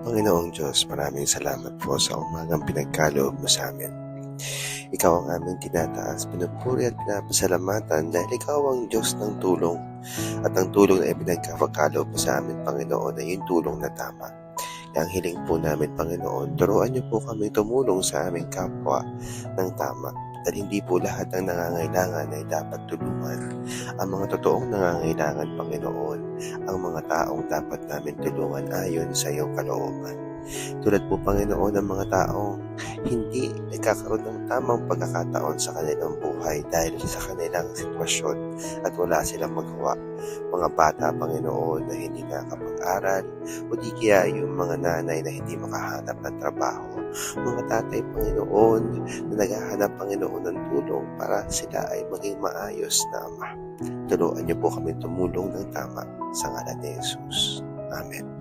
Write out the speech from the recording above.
Panginoong Diyos, maraming salamat po sa umagang pinagkaloob mo sa amin. Ikaw ang aming tinataas, pinupuri at pinapasalamatan dahil ikaw ang Diyos ng tulong. At ang tulong na ipinagkakaloob mo sa amin, Panginoon, ay yung tulong na tama. Kaya ang hiling po namin, Panginoon, turuan niyo po kami tumulong sa aming kapwa ng tama. Dahil hindi po lahat ng nangangailangan ay dapat tulungan. Ang mga totoong nangangailangan, Panginoon, ang mga taong dapat namin tulungan ayon sa iyong kalooban. Tulad po, Panginoon, ng mga taong hindi nagkakaroon ng tamang pagkakataon sa kanilang buhay dahil sa kanilang sitwasyon at wala silang magawa. Mga bata, Panginoon, na hindi nakakapag-aral o di kaya yung mga nanay na hindi makahanap ng trabaho. Mga tatay, Panginoon, na naghahanap, Panginoon, ng tulong para sila ay maging maayos na ama. Turuan niyo po kami tumulong ng tama sa ngalan ni Jesus. Amen.